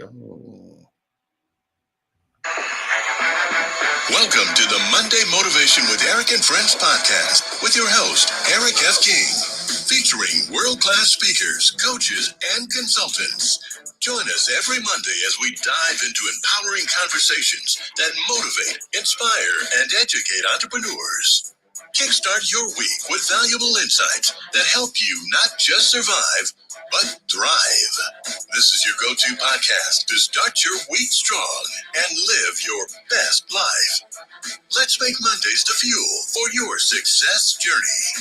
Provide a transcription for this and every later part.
go. Welcome to the Monday Motivation with Eric and Friends podcast with your host, Eric F. King, featuring world-class speakers, coaches, and consultants. Join us every Monday as we dive into empowering conversations that motivate, inspire, and educate entrepreneurs. Kickstart your week with valuable insights that help you not just survive, but thrive. This is your go-to podcast to start your week strong and live your best life. Let's make Mondays the fuel for your success journey.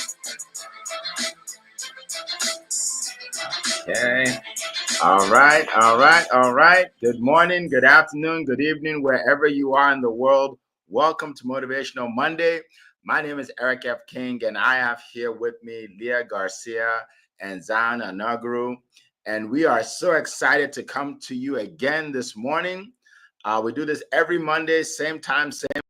Okay. All right. Good morning, good afternoon, good evening, wherever you are in the world. Welcome to Motivational Monday. My name is Eric F. King, and I have here with me Leah Garcia and Zan Anaguru. And we are so excited to come to you again this morning. We do this every Monday, same time, same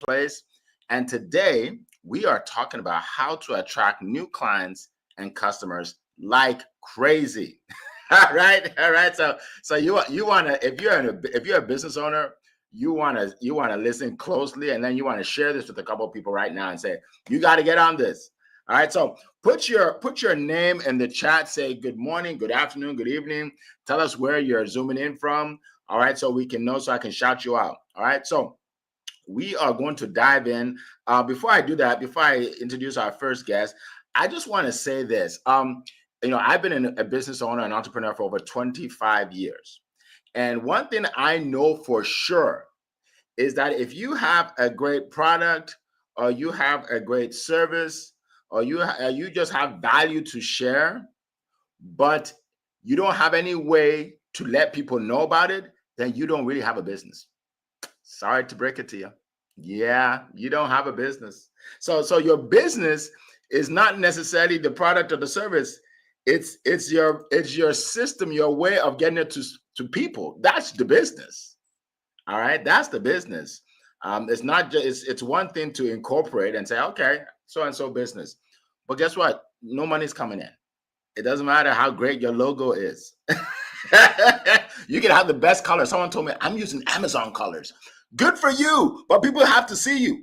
place. And today we are talking about how to attract new clients and customers like crazy. All right. So you want to, if you're a business owner, you want to listen closely, and then you want to share this with a couple of people right now and say, you got to get on this. All right. So put your name in the chat. Say good morning, good afternoon, good evening. Tell us where you're zooming in from. All right. So we can know, so I can shout you out. All right. So we are going to dive in. Before I do that, before I introduce our first guest, I just want to say this. I've been a business owner and entrepreneur for over 25 years. And one thing I know for sure is that if you have a great product, or you have a great service, or you just have value to share, but you don't have any way to let people know about it, then you don't really have a business. Sorry to break it to you. Yeah, you don't have a business. So your business is not necessarily the product or the service. It's your system, your way of getting it to people. That's the business. All right, that's the business. It's not just it's one thing to incorporate and say, okay, so and so business, but guess what? No money's coming in. It doesn't matter how great your logo is. You can have the best colors. Someone told me I'm using Amazon colors. Good for you, but people have to see you.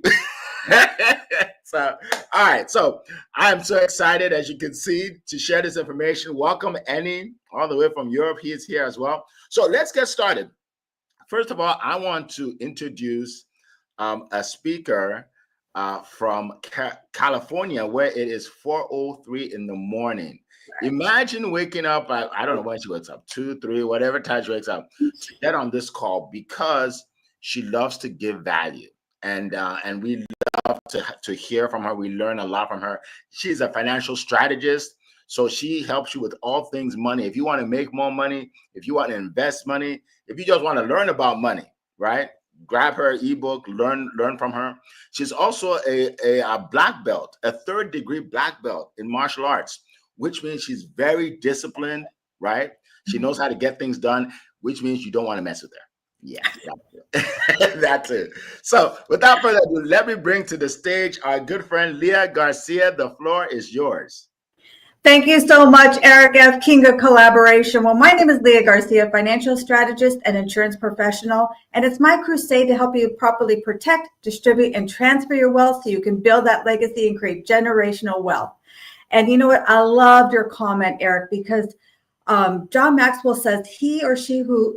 So, all right. So I'm so excited, as you can see, to share this information. Welcome, Annie, all the way from Europe. He is here as well. So let's get started. First of all, I want to introduce a speaker from California, where it is 4:03 in the morning. Imagine waking up, I don't know when she wakes up, 2, 3, whatever time she wakes up, to get on this call because she loves to give value. And we love to hear from her. We learn a lot from her. She's a financial strategist. So she helps you with all things money. If you want to make more money, if you want to invest money, if you just want to learn about money, right? Grab her ebook, learn from her. She's also a black belt, a 3rd-degree black belt in martial arts, which means she's very disciplined, right? She knows how to get things done, which means you don't want to mess with her. Yeah, that's it. So without further ado, let me bring to the stage our good friend, Leah Garcia. The floor is yours. Thank you so much, Eric F. King of Collaboration. Well, my name is Leah Garcia, financial strategist and insurance professional, and it's my crusade to help you properly protect, distribute, and transfer your wealth so you can build that legacy and create generational wealth. And you know what? I loved your comment, Eric, because John Maxwell says he or she who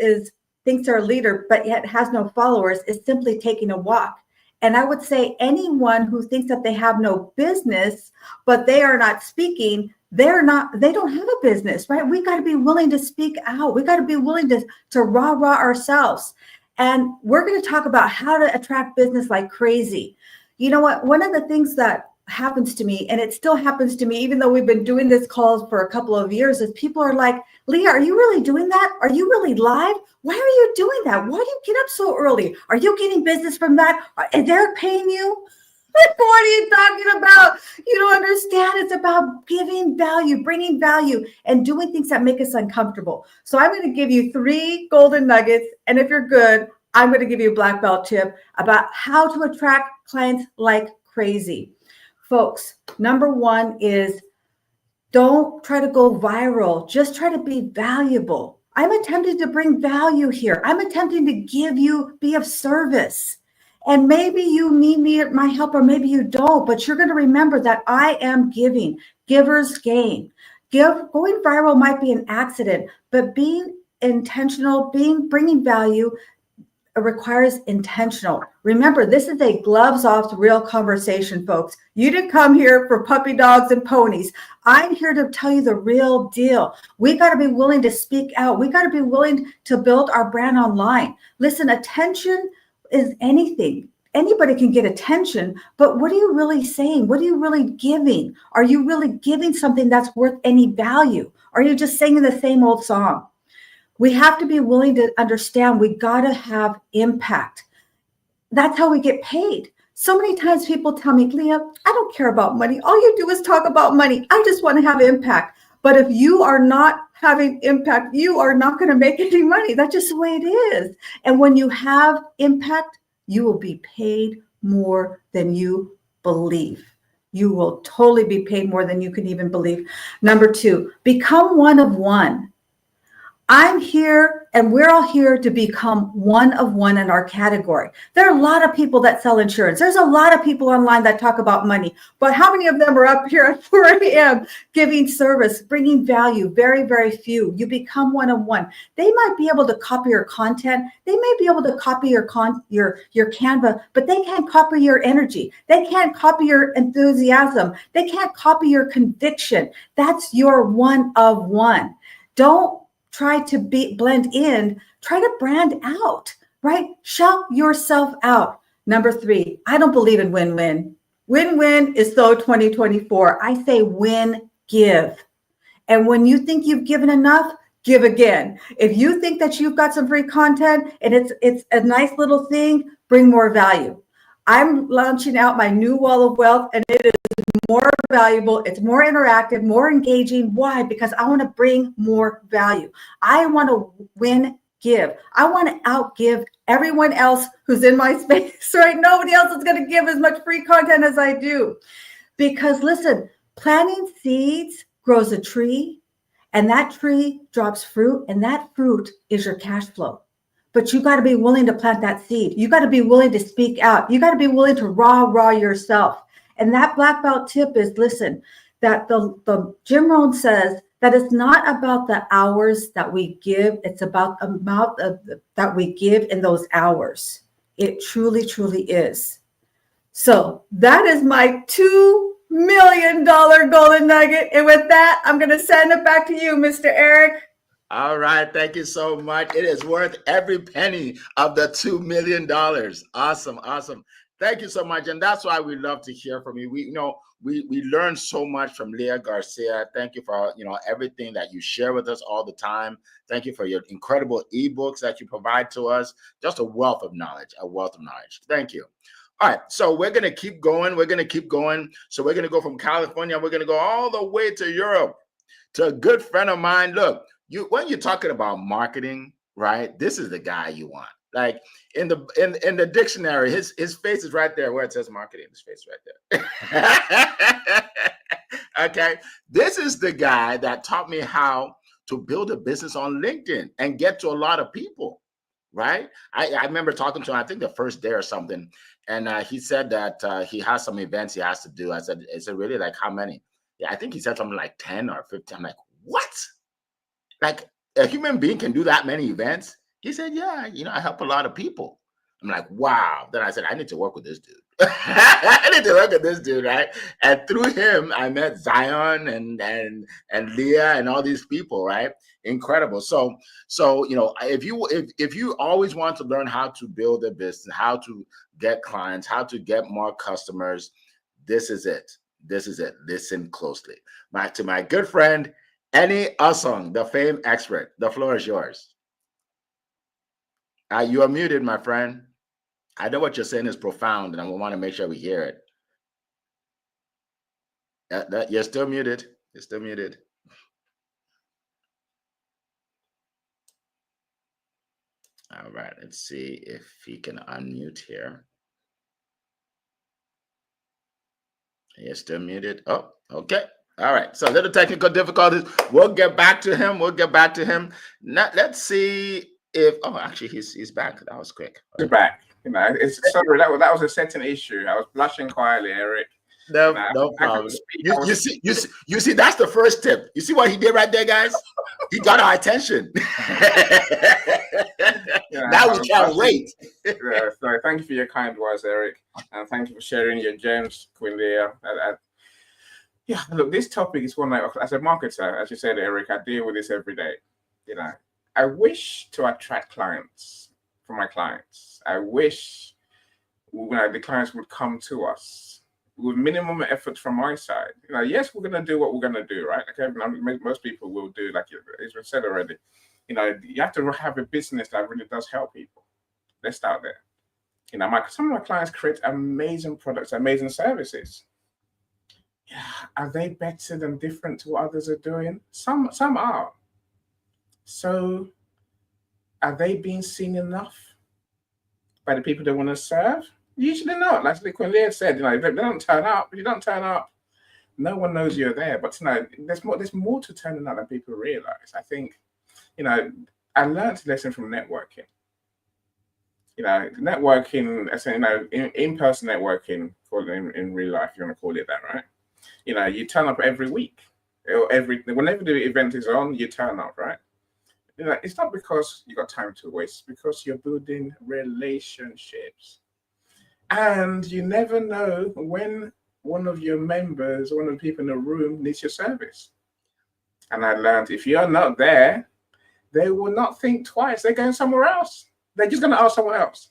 thinks they're a leader but yet has no followers is simply taking a walk. And I would say anyone who thinks that they have no business, but they are not speaking, they don't have a business, right? We got to be willing to speak out. We got to be willing to rah-rah ourselves. And we're going to talk about how to attract business like crazy. You know what? One of the things that happens to me, and it still happens to me, even though we've been doing this call for a couple of years, is people are like, Leah, are you really doing that? Are you really live? Why are you doing that? Why do you get up so early? Are you getting business from that? Is Eric paying you? Like, what are you talking about? You don't understand. It's about giving value, bringing value, and doing things that make us uncomfortable. So I'm going to give you 3 golden nuggets. And if you're good, I'm going to give you a black belt tip about how to attract clients like crazy. Folks, number 1 is don't try to go viral. Just try to be valuable. I'm attempting to bring value here. I'm attempting to give you, be of service. And maybe you need me, my help, or maybe you don't, but you're going to remember that I am giving. Givers gain. Going viral might be an accident, but being intentional, bringing value requires intentional. Remember, this is a gloves off real conversation, folks. You didn't come here for puppy dogs and ponies. I'm here to tell you the real deal. We got to be willing to speak out. We got to be willing to build our brand online. Listen, attention is anything. Anybody can get attention, but what are you really saying? What are you really giving? Are you really giving something that's worth any value? Are you just singing the same old song? We have to be willing to understand we got to have impact. That's how we get paid. So many times people tell me, Leah, I don't care about money. All you do is talk about money. I just want to have impact. But if you are not having impact, you are not going to make any money. That's just the way it is. And when you have impact, you will be paid more than you believe. You will totally be paid more than you can even believe. Number 2, become one of one. I'm here and we're all here to become one of one in our category. There are a lot of people that sell insurance. There's a lot of people online that talk about money, but how many of them are up here at 4 a.m. giving service, bringing value? Very, very few. You become one of one. They might be able to copy your content. They may be able to copy your Canva, but they can't copy your energy. They can't copy your enthusiasm. They can't copy your conviction. That's your one of one. Don't try to blend in, try to brand out, right? Shout yourself out. Number 3, I don't believe in win-win. Win-win is so 2024. I say win, give. And when you think you've given enough, give again. If you think that you've got some free content and it's a nice little thing, bring more value. I'm launching out my new wall of wealth, and it is more valuable. It's more interactive, more engaging. Why? Because I want to bring more value. I want to win, give. I want to outgive everyone else who's in my space, right? Nobody else is going to give as much free content as I do. Because listen, planting seeds grows a tree, and that tree drops fruit, and that fruit is your cash flow. But you got to be willing to plant that seed. You got to be willing to speak out. You got to be willing to raw yourself. And that black belt tip is, listen, that the Jim Rohn says that it's not about the hours that we give. It's about the amount that we give in those hours. It truly, truly is. So that is my $2 million golden nugget. And with that, I'm going to send it back to you, Mr. Eric. All right. Thank you so much. It is worth every penny of the $2 million. Awesome. Awesome. Thank you so much. And that's why we love to hear from you. We learn so much from Leah Garcia. Thank you for, everything that you share with us all the time. Thank you for your incredible ebooks that you provide to us. Just a wealth of knowledge, Thank you. All right. So we're going to keep going. So we're going to go from California. We're going to go all the way to Europe to a good friend of mine. Look, when you're talking about marketing, right? This is the guy you want. Like in the dictionary, his face is right there where it says marketing. His face right there. Okay, this is the guy that taught me how to build a business on LinkedIn and get to a lot of people. Right? I remember talking to him, I think the first day or something, and he said that he has some events he has to do. I said, "Is it really? Like how many?" Yeah, I think he said something like 10 or 15. I'm like, what? Like a human being can do that many events? He said, yeah, I help a lot of people. I'm like, wow. Then I said, I need to work with this dude. I need to work with this dude, right? And through him, I met Zion and Leah and all these people, right? Incredible. So if you always want to learn how to build a business, how to get clients, how to get more customers, this is it. This is it. Listen closely. To my good friend, Annie Usong, the fame expert. The floor is yours. You are muted, my friend. I know what you're saying is profound, and I want to make sure we hear it. You're still muted. You're still muted. All right. Let's see if he can unmute here. You're still muted. Oh, okay. All right. So little technical difficulties. We'll get back to him. Now, let's see if. Oh, actually, he's back. That was quick. He's back. It's sorry that was a setting issue. I was blushing quietly, Eric. No, no I couldn't problem. speak. You see, that's the first tip. You see what he did right there, guys? He got our attention. Now we can't wait. So thank you for your kind words, Eric, and thank you for sharing your gems, Queen Leah. Yeah, look, this topic is one that, as a marketer, as you said, Eric, I deal with this every day. I wish to attract clients for my clients. I wish the clients would come to us with minimum effort from my side. Yes, we're going to do what we're going to do, right? Okay, most people will do, like it's been said already. You have to have a business that really does help people. Let's start there. Some of my clients create amazing products, amazing services. Yeah, are they better than different to what others are doing? Some are. So, are they being seen enough by the people they want to serve? Usually not. Like Queen Leah said, if they don't turn up, if you don't turn up, no one knows you're there. But there's more to turning up than people realize. I think, I learned a lesson from networking. Networking, in-person networking, call it in real life, you want to call it that, right? You turn up every week, or whenever the event is on, you turn up, right? It's not because you got time to waste, because you're building relationships. And you never know when one of your members, one of the people in the room needs your service. And I learned if you're not there, they will not think twice. They're going somewhere else. They're just going to ask someone else.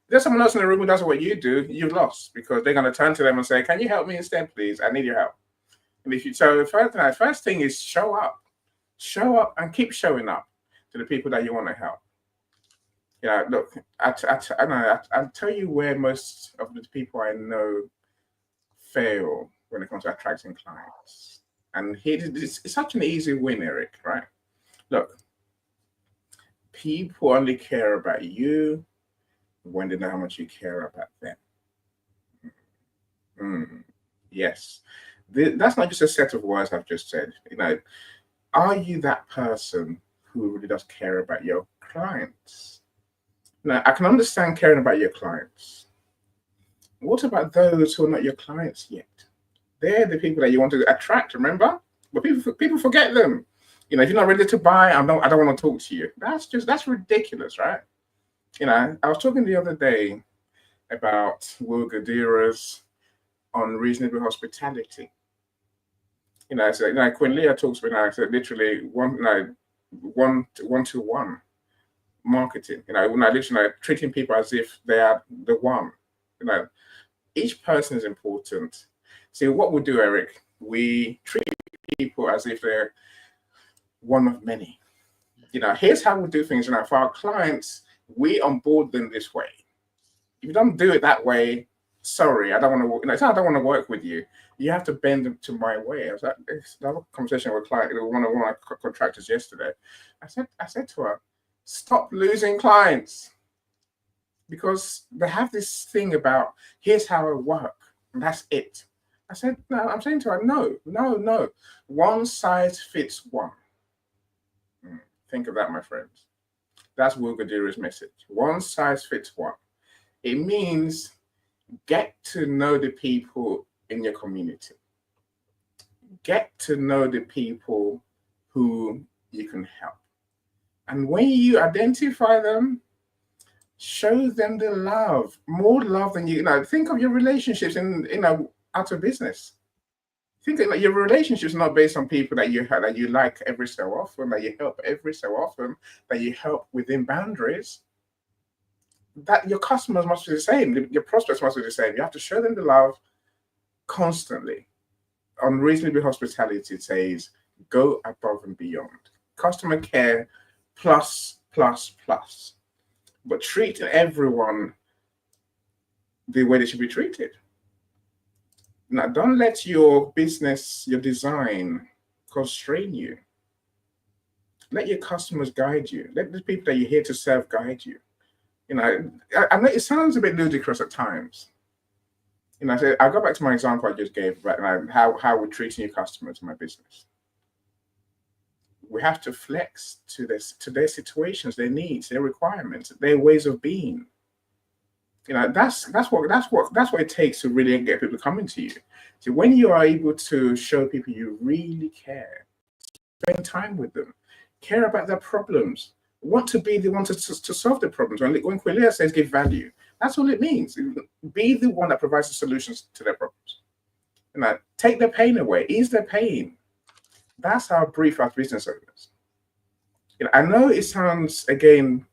If there's someone else in the room who does what you do, you've lost, because they're going to turn to them and say, can you help me instead, please? I need your help. And the first thing is show up and keep showing up to the people that you want to help. Look, I'll tell you where most of the people I know fail when it comes to attracting clients. And it's such an easy win, Eric, right? Look, people only care about you when they know how much you care about them. Yes. That's not just a set of words I've just said. Are you that person who really does care about your clients? Now, I can understand caring about your clients. What about those who are not your clients yet? They're the people that you want to attract, remember? But people forget them. If you're not ready to buy, I don't want to talk to you. That's ridiculous, right? I was talking the other day about Will Gadira's unreasonable hospitality. So Queen Leah talks about literally one-to-one marketing. Literally treating people as if they are the one. Each person is important. See, what we do, Eric, we treat people as if they're one of many. Here's how we do things. For our clients, we onboard them this way. If you don't do it that way, sorry, I don't want to. It's not I don't want to work with you. You have to bend them to my way. I was had a conversation with a client, one of my contractors yesterday. I said to her, stop losing clients, because they have this thing about here's how I work, and that's it. I said, no, I'm saying to her, no. One size fits one. Think of that, my friends. That's Will Gadira's message. One size fits one. It means get to know the people in your community. Get to know the people who you can help. And when you identify them, show them the love, more love than think of your relationships out of business. Think that your relationships are not based on people that you like every so often, that you help every so often, that you help within boundaries. That your customers must be the same, your prospects must be the same. You have to show them the love constantly. Unreasonable hospitality says go above and beyond. Customer care plus. But treat everyone the way they should be treated. Now, don't let your business, your design constrain you. Let your customers guide you. Let the people that you're here to serve guide you. I know it sounds a bit ludicrous at times, So I go back to my example I just gave about how we're treating your customers in my business. We have to flex to their situations, their needs, their requirements, their ways of being. That's what it takes to really get people coming to you. So when you are able to show people you really care, spend time with them, care about their problems, want to be the one to solve the problems. When Quilia says give value, that's all it means. Be the one that provides the solutions to their problems. Take their pain away, ease their pain. That's our brief as business owners. I know it sounds, again,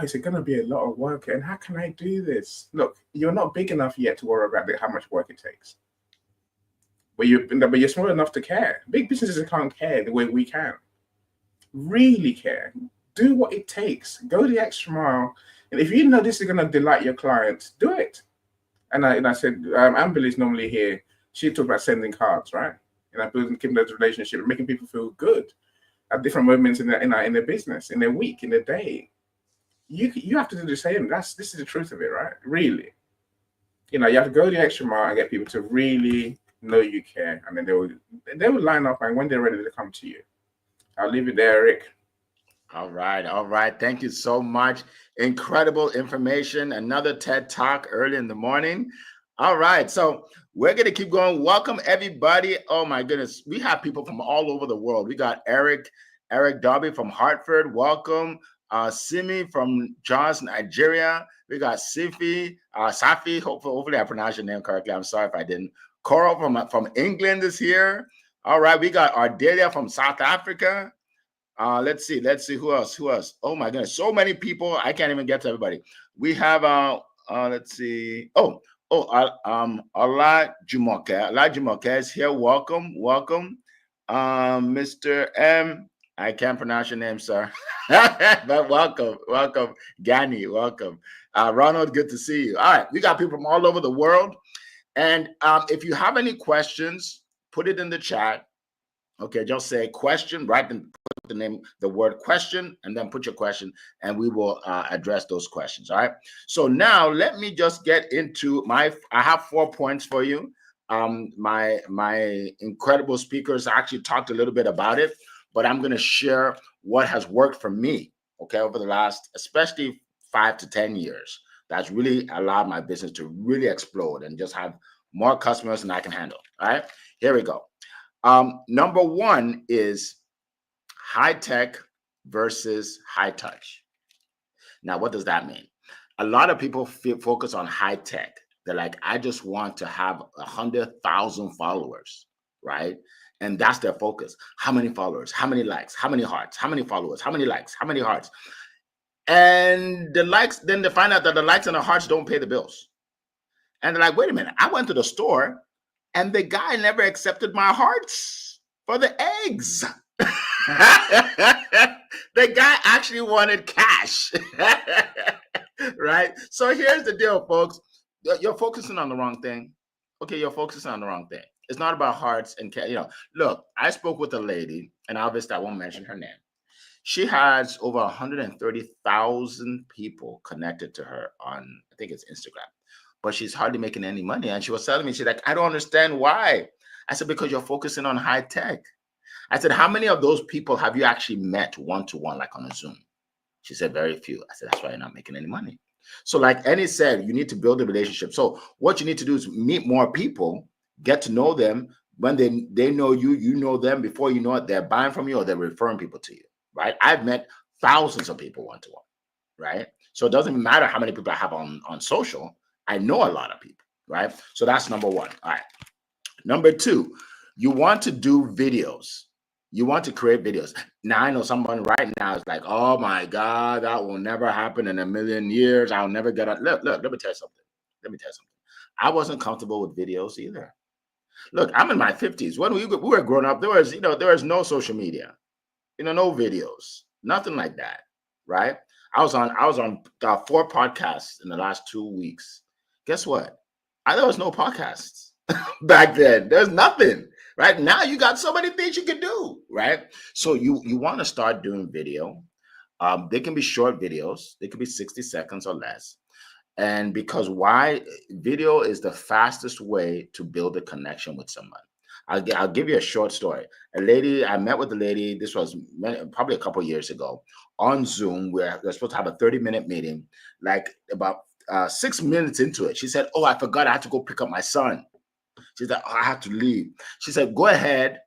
is it going to be a lot of work? And how can I do this? Look, you're not big enough yet to worry about how much work it takes. But you're small enough to care. Big businesses can't care the way we can. Really care. Do what it takes. Go the extra mile. And if you know this is going to delight your clients, do it. And I said, Amber is normally here. She talked about sending cards, right? Keeping those relationships, making people feel good at different moments in their business, in their week, in their day. You have to do the same. This is the truth of it, right? Really. You have to go the extra mile and get people to really know you care, and then they will line up, and when they're ready, to come to you. I'll leave it there, Eric. All right. Thank you so much. Incredible information. Another TED Talk early in the morning. All right, so we're going to keep going. Welcome, everybody. Oh, my goodness. We have people from all over the world. We got Eric Darby from Hartford. Welcome. Simi from Jos, Nigeria. We got Safi. Hopefully I pronounced your name correctly. I'm sorry if I didn't. Coral from England is here. All right, we got Ardelia from South Africa. Let's see who else. Oh my goodness, so many people. I can't even get to everybody. We have let's see. Ola Jumoke is here. Welcome. Mr. M. I can't pronounce your name, sir. But welcome. Gani, welcome. Ronald, good to see you. All right, we got people from all over the world. And if you have any questions, put it in the chat. Okay, just say question, put the word question, and then put your question, and we will address those questions. All right. So now let me just get into I have 4 points for you. My incredible speakers actually talked a little bit about it, but I'm going to share what has worked for me, okay, over the last, especially 5 to 10 years. That's really allowed my business to really explode and just have more customers than I can handle. All right, here we go. Number one is high tech versus high touch. Now, what does that mean? A lot of people focus on high tech. They're like, I just want to have 100,000 followers, right? And that's their focus. How many followers? How many likes? How many hearts? How many followers? How many likes? How many hearts? And the likes, then they find out that the likes and the hearts don't pay the bills. And they're like, wait a minute, I went to the store and the guy never accepted my hearts for the eggs. The guy actually wanted cash. Right? So here's the deal, folks. You're focusing on the wrong thing. Okay, you're focusing on the wrong thing. It's not about hearts and cash. Look, I spoke with a lady, and obviously I won't mention her name. She has over 130,000 people connected to her on, I think it's Instagram, but she's hardly making any money. And she was telling me, she's like, I don't understand why. I said, because you're focusing on high tech. I said, how many of those people have you actually met one-to-one, like on a Zoom? She said, very few. I said, that's why you're not making any money. So like Annie said, you need to build a relationship. So what you need to do is meet more people, get to know them. When they know you, you know them. Before you know it, they're buying from you or they're referring people to you, right? I've met thousands of people one-to-one, right? So it doesn't matter how many people I have on social. I know a lot of people, right? So that's number one. All right. Number two, you want to do videos. You want to create videos. Now, I know someone right now is like, oh my God, that will never happen in a million years. I'll never get it. Look, let me tell you something. I wasn't comfortable with videos either. Look, I'm in my 50s. When we were growing up, there was no social media, no videos, nothing like that, right? I was on 4 podcasts in the last 2 weeks. Guess what? There was no podcasts back then. There's nothing. Right now, you got so many things you can do, right? So you want to start doing video. They can be short videos. They can be 60 seconds or less. And because why? Video is the fastest way to build a connection with someone. I'll give you a short story. I met with a lady, this was probably a couple of years ago, on Zoom. We're supposed to have a 30-minute meeting. Like about 6 minutes into it, she said, "Oh, I forgot I had to go pick up my son." She said, "Oh, I have to leave." She said, "Go ahead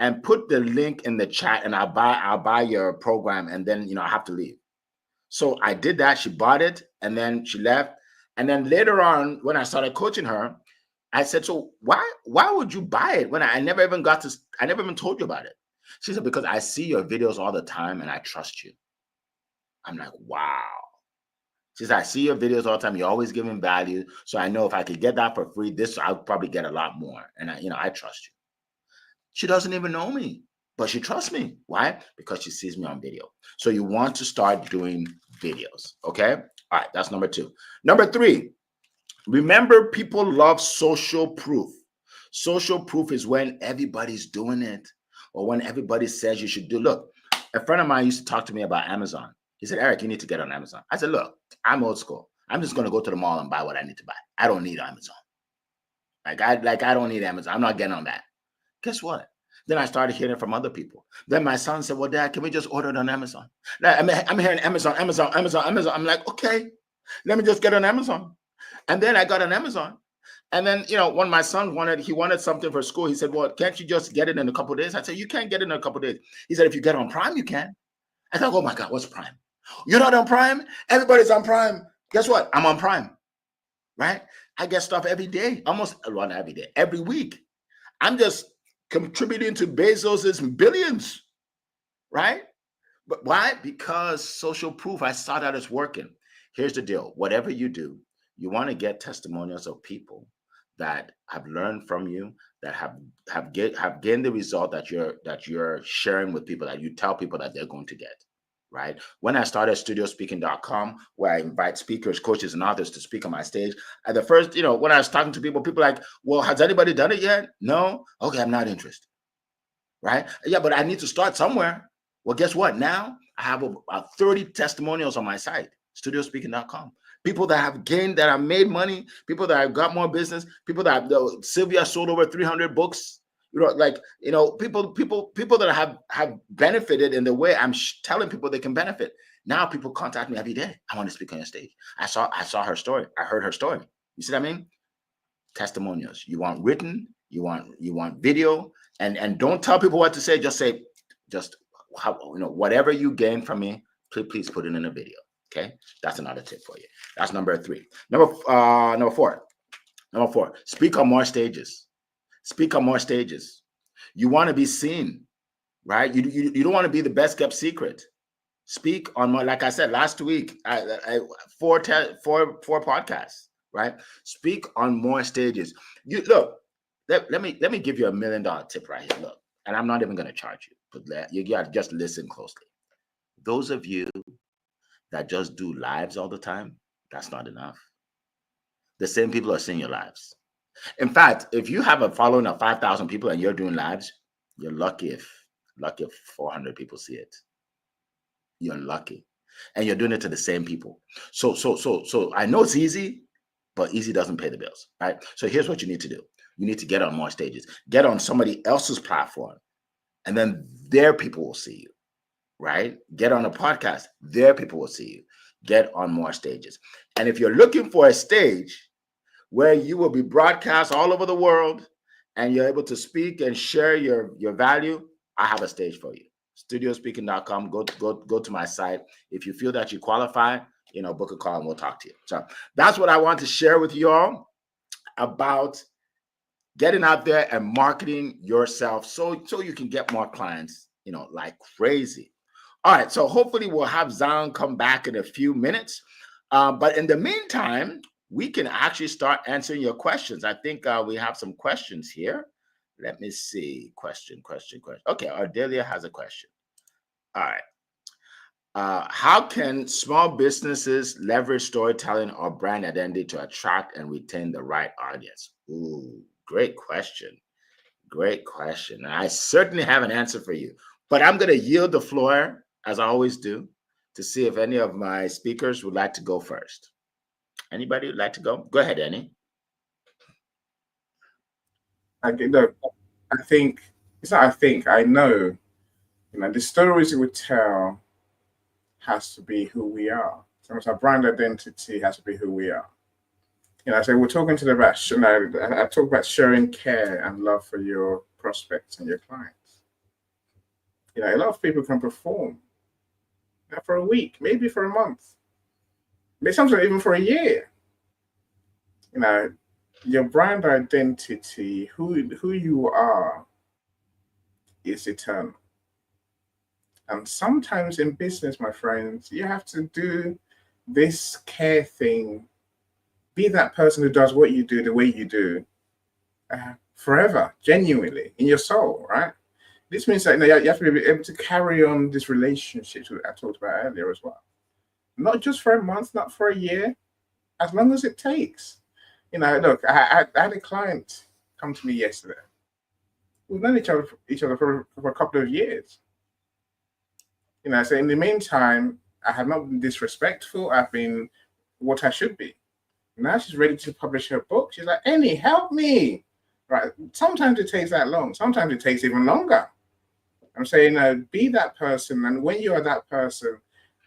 and put the link in the chat and I'll buy your program, and then I have to leave." So I did that. She bought it and then she left. And then later on, when I started coaching her, I said, "So why would you buy it when I never even told you about it?" She said, "Because I see your videos all the time and I trust you." I'm like, wow. She said, "I see your videos all the time. You're always giving value. So I know if I could get that for free, I'll probably get a lot more. And I trust you." She doesn't even know me, but she trusts me. Why? Because she sees me on video. So you want to start doing videos. Okay. All right. That's number 2. Number 3, remember, people love social proof. Social proof is when everybody's doing it or when everybody says you should do. Look, a friend of mine used to talk to me about Amazon. He said, "Eric, you need to get on Amazon." I said, "Look, I'm old school. I'm just going to go to the mall and buy what I need to buy. I don't need Amazon. I don't need Amazon. I'm not getting on that." Guess what? Then I started hearing from other people. Then my son said, "Well, Dad, can we just order it on Amazon?" Now, I'm hearing Amazon. I'm like, okay, let me just get on Amazon. And then I got on Amazon. And then, when my son wanted something for school, he said, "Well, can't you just get it in a couple of days?" I said, "You can't get it in a couple of days." He said, "If you get on Prime, you can." I thought, "Oh my God, what's Prime? You're not on Prime? Everybody's on Prime." Guess what? I'm on Prime, right? I get stuff every day, almost not every day, every week. I'm just contributing to Bezos's billions, right? But why? Because social proof. I saw that it's working. Here's the deal. Whatever you do, you want to get testimonials of people that have learned from you, that have gained the result that you're sharing with people, that you tell people that they're going to get. Right. When I started studiospeaking.com, where I invite speakers, coaches, and authors to speak on my stage, at the first, when I was talking to people are like, "Well, has anybody done it yet?" "No." "Okay, I'm not interested." Right? "Yeah, but I need to start somewhere." Well, guess what? Now I have about 30 testimonials on my site, studiospeaking.com. People that have made money, people that have got more business, people that Sylvia sold over 300 books. People that have benefited in the way I'm telling people they can benefit. Now people contact me every day. "I want to speak on your stage. I saw her story. I heard her story." You see what I mean? Testimonials. You want written, you want video, and don't tell people what to say. Just say, whatever you gain from me, please put it in a video. Okay, that's another tip for you. That's number 3. Number 4. Speak on more stages. Speak on more stages. You want to be seen, right? You don't want to be the best kept secret. Speak on more. Like I said last week, I 4 podcasts. Right? Speak on more stages. You look. Let me give you $1 million tip right here. Look, and I'm not even going to charge you, but you got to just listen closely. Those of you that just do lives all the time, that's not enough. The same people are seeing your lives. In fact, if you have a following of 5,000 people and you're doing lives, you're lucky if 400 people see it. You're lucky, and you're doing it to the same people. So I know it's easy, but easy doesn't pay the bills, right? So here's what you need to do. You need to get on more stages. Get on somebody else's platform, and then their people will see you, right? Get on a podcast. Their people will see you. Get on more stages. And if you're looking for a stage where you will be broadcast all over the world and you're able to speak and share your value, I have a stage for you. Studiospeaking.com. Go to my site. If you feel that you qualify, book a call and we'll talk to you. So that's what I want to share with you all about getting out there and marketing yourself so you can get more clients, like crazy. All right. So hopefully we'll have Zion come back in a few minutes. But in the meantime, we can actually start answering your questions. I think we have some questions here. Let me see. Question. Okay. Ardelia has a question. All right. How can small businesses leverage storytelling or brand identity to attract and retain the right audience? Ooh, great question. Great question. I certainly have an answer for you, but I'm going to yield the floor, as I always do, to see if any of my speakers would like to go first. Anybody would like to go? Go ahead, Annie. Look, I think it's not. I think I know. The stories we tell has to be who we are. So our brand identity has to be who we are. So we're talking to them about. I talk about showing care and love for your prospects and your clients. A lot of people can perform for a week, maybe for a month, maybe sometimes even for a year. Your brand identity, who you are, is eternal. And sometimes in business, my friends, you have to do this care thing. Be that person who does what you do the way you do forever, genuinely, in your soul, right? This means that you have to be able to carry on this relationship that I talked about earlier as well. Not just for a month, not for a year, as long as it takes. Look, I had a client come to me yesterday. We've known each other for a couple of years. So in the meantime, I have not been disrespectful. I've been what I should be. Now she's ready to publish her book. She's like, Annie, help me. Right. Sometimes it takes that long. Sometimes it takes even longer. I'm saying, be that person. And when you are that person,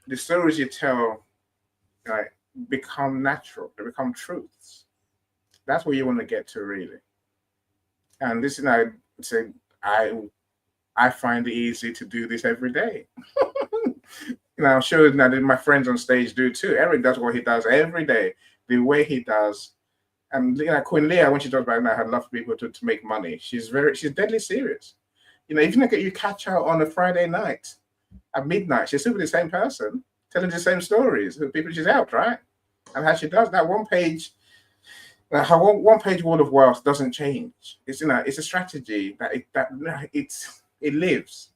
the stories you tell become natural. They become truths. That's where you want to get to, really. And this, I find it easy to do this every day. I'm sure that my friends on stage do too. Eric does what he does every day, the way he does. And Queen Leah, when she talks about her love for people to make money, she's deadly serious. Even if you catch her on a Friday night at midnight, she's still the same person, telling the same stories, the people she's helped, right? And how she does that one page. Her one page wall of wealth doesn't change. It's it's a strategy that it lives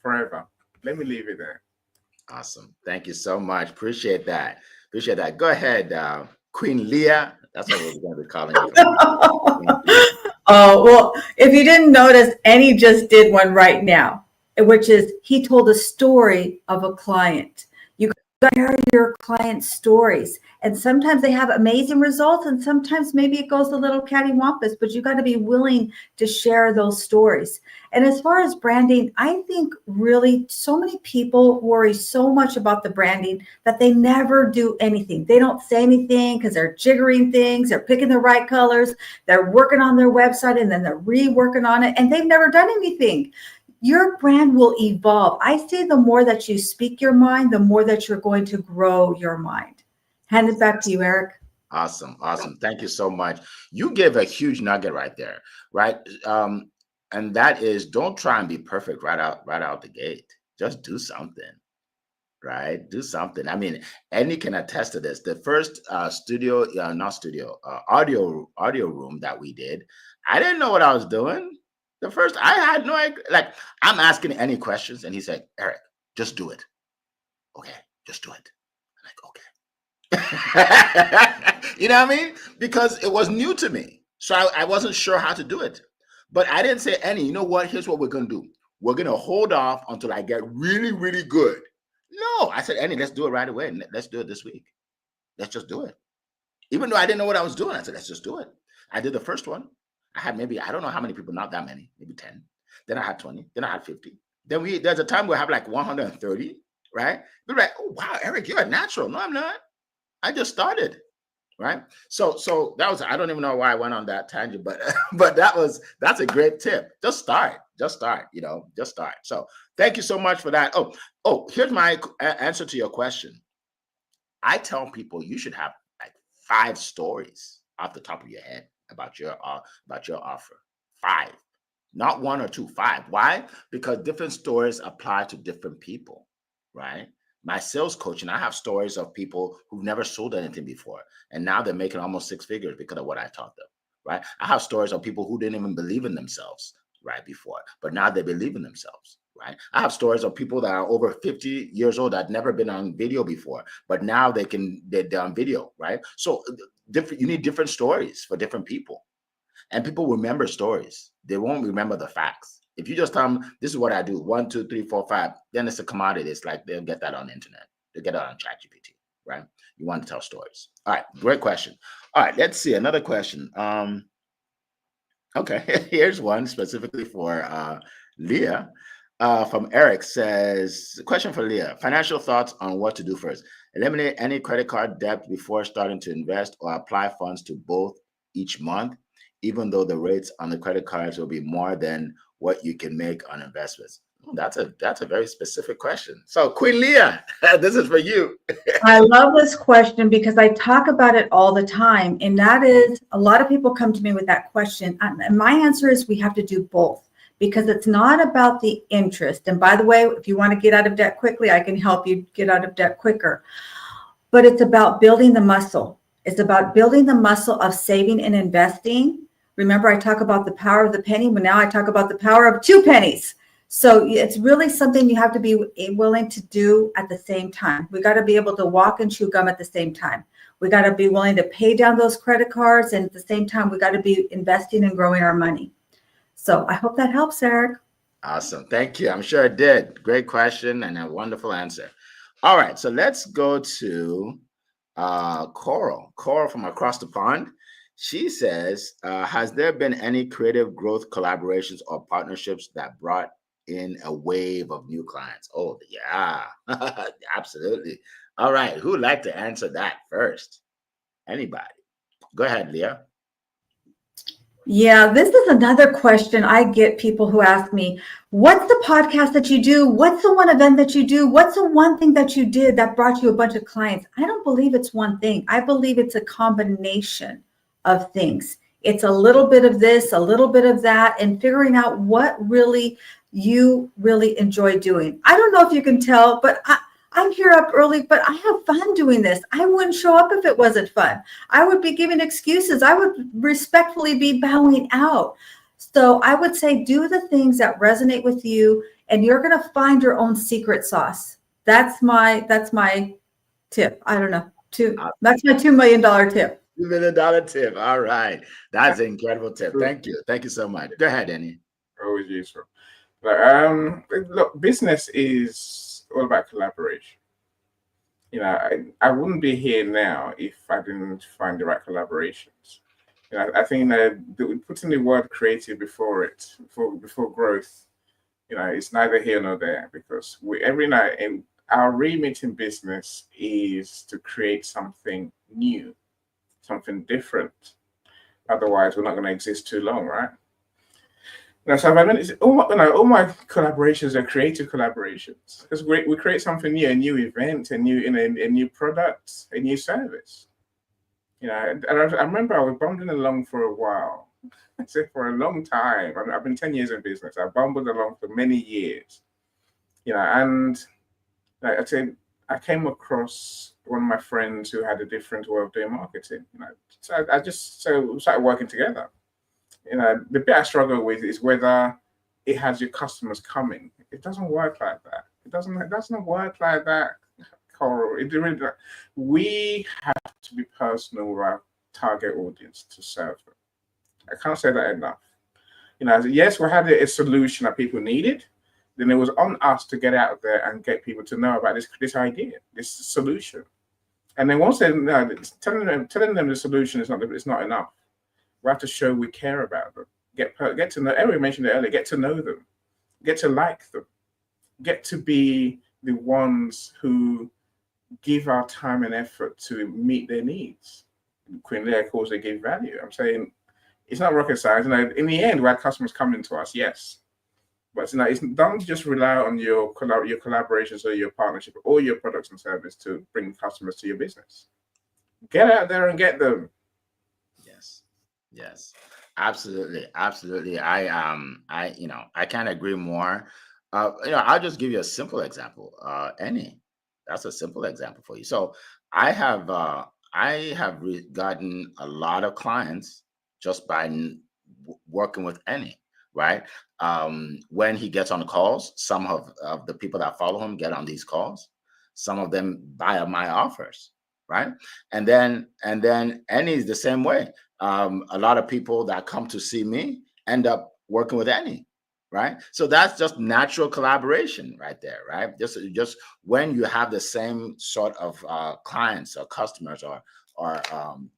forever. Let me leave it there. Awesome. Thank you so much. Appreciate that. Go ahead, Queen Leah. That's what we're going to be calling you. Well, if you didn't notice, Annie just did one right now, which is he told a story of a client. You got to hear your clients' stories. And sometimes they have amazing results, and sometimes maybe it goes a little cattywampus, but you got to be willing to share those stories. And as far as branding, I think really so many people worry so much about the branding that they never do anything. They don't say anything because they're jiggering things, they're picking the right colors, they're working on their website, and then they're reworking on it, and they've never done anything. Your brand will evolve. I say the more that you speak your mind, the more that you're going to grow your mind. Hand it back to you, Eric. Awesome. Thank you so much. You gave a huge nugget right there, right? And that is, don't try and be perfect right out the gate. Just do something, right? Do something. I mean, Annie can attest to this. The first audio room that we did, I didn't know what I was doing. The first, I had no idea. Like, I'm asking any questions, and he said, Eric, just do it. Okay, just do it. I'm like, okay. You know what I mean? Because it was new to me. So I wasn't sure how to do it. But I didn't say, Annie, you know what? Here's what we're going to do. We're going to hold off until I get really, really good. No, I said, Annie, let's do it right away. Let's do it this week. Let's just do it. Even though I didn't know what I was doing, I said, let's just do it. I did the first one. I had maybe, I don't know how many people, not that many, maybe 10. Then I had 20. Then I had 50. Then there's a time we have like 130, right? They're like, oh, wow, Eric, you're a natural. No, I'm not. I just started, right? So that was, I don't even know why I went on that tangent, but that's a great tip. Just start, just start. So thank you so much for that. Oh, here's my answer to your question. I tell people you should have like 5 stories off the top of your head about your offer. 5, not 1 or 2, 5. Why? Because different stories apply to different people, right? My sales coaching, I have stories of people who've never sold anything before, and now they're making almost 6 figures because of what I taught them, right? I have stories of people who didn't even believe in themselves, right, before, but now they believe in themselves, right? I have stories of people that are over 50 years old that had never been on video before, but now they're on video, right? So you need different stories for different people, and people remember stories. They won't remember the facts. If you just tell them, this is what I do, 1, 2, 3, 4, 5, then it's a commodity. It's like they'll get that on the internet. They'll get it on ChatGPT, right? You want to tell stories. All right, great question. All right, let's see another question. Okay, here's one specifically for Leah. From Eric says, question for Leah. Financial thoughts on what to do first. Eliminate any credit card debt before starting to invest or apply funds to both each month, even though the rates on the credit cards will be more than what you can make on investments. That's a very specific question. So Queen Leah, this is for you. I love this question because I talk about it all the time. And that is, a lot of people come to me with that question. And my answer is we have to do both because it's not about the interest. And by the way, if you want to get out of debt quickly, I can help you get out of debt quicker. But it's about building the muscle. It's about building the muscle of saving and investing. Remember, I talk about the power of the penny, but now I talk about the power of 2 pennies. So it's really something you have to be willing to do at the same time. We got to be able to walk and chew gum at the same time. We got to be willing to pay down those credit cards. And at the same time, we got to be investing and growing our money. So I hope that helps, Eric. Awesome. Thank you. I'm sure it did. Great question and a wonderful answer. All right. So let's go to Coral. Coral from across the pond. She says, has there been any creative growth collaborations or partnerships that brought in a wave of new clients? Oh, yeah, absolutely. All right. Who'd like to answer that first? Anybody? Go ahead, Leah. Yeah, this is another question I get people who ask me, what's the podcast that you do? What's the one event that you do? What's the one thing that you did that brought you a bunch of clients? I don't believe it's one thing. I believe it's a combination of things. It's a little bit of this, a little bit of that, and figuring out what really you really enjoy doing. I don't know if you can tell, but I'm here up early, but I have fun doing this. I wouldn't show up if it wasn't fun. I would be giving excuses. I would respectfully be bowing out. So I would say do the things that resonate with you, and you're going to find your own secret sauce. That's my tip. I don't know. That's my $2 million tip. $2 million tip. All right. That's an incredible tip. Thank you. Thank you so much. Go ahead, Annie. Always useful. Look, business is all about collaboration. I wouldn't be here now if I didn't find the right collaborations. I think that putting the word creative before it, before growth, it's neither here nor there because every night and our remit in business is to create something new, something different. Otherwise, we're not going to exist too long, right? So all my collaborations are creative collaborations because we create something new, a new event, a new product, a new service. And I remember I was bumbling along for a while. I said for a long time. I've been 10 years in business. I bumbled along for many years. And like I said, I came across one of my friends who had a different way of doing marketing. So I just started working together. The bit I struggle with is whether it has your customers coming. It doesn't work like that. It doesn't work like that, Coral. We have to be personal with our target audience to serve them. I can't say that enough. Yes, we had a solution that people needed. Then it was on us to get out there and get people to know about this idea, this solution. And then once they're telling them the solution is not enough. We have to show we care about them. Get to know. Eric mentioned it earlier. Get to know them. Get to like them. Get to be the ones who give our time and effort to meet their needs. Queen Leah calls it give value. I'm saying it's not rocket science. In the end, we have customers coming to us, yes, but don't just rely on your collaborations or your partnership or your products and service to bring customers to your business. Get out there and get them. Yes, absolutely. I can't agree more. I'll just give you a simple example. Annie, that's a simple example for you. So I have gotten a lot of clients just by working with Annie, right? When he gets on the calls, some of the people that follow him get on these calls. Some of them buy my offers, right? And then Annie's the same way. A lot of people that come to see me end up working with Annie, right? So that's just natural collaboration right there, right? Just when you have the same sort of clients or customers or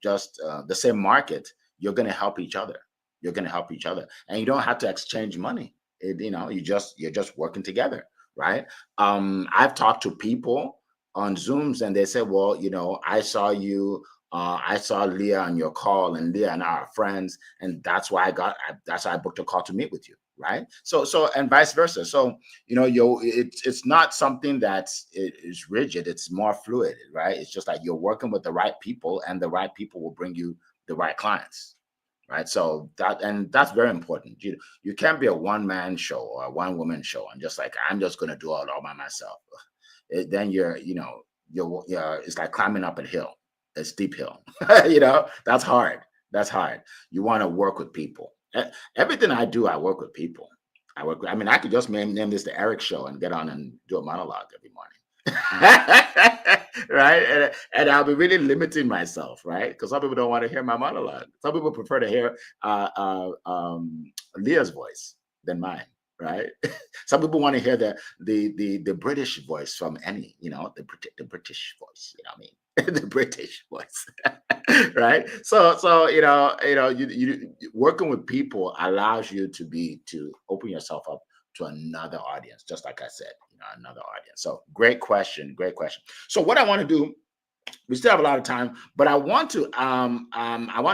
just the same market, you're going to help each other. You're going to help each other, and you don't have to exchange money. You're just working together, right? I've talked to people on Zooms, and they say, well, I saw Leah on your call, and Leah and I are friends, and that's why I booked a call to meet with you, right? So and vice versa. So it's not something is rigid. It's more fluid, right? It's just like you're working with the right people, and the right people will bring you the right clients, right? So that's very important. You can't be a one-man show or a one-woman show and just like, I'm just going to do it all by myself. Then it's like climbing up a steep hill. That's hard. That's hard. You want to work with people. Everything I do, I work with people. I mean, I could just name this the Eric Show and get on and do a monologue every morning. Right? And I'll be really limiting myself, right? Because some people don't want to hear my monologue. Some people prefer to hear Leah's voice than mine, right? Some people want to hear the British voice from Annie, the British voice, I mean. The British voice, right? So you working with people allows you to open yourself up to another audience, just like I said, another audience. So great question. So what I want to do, we still have a lot of time, but I want to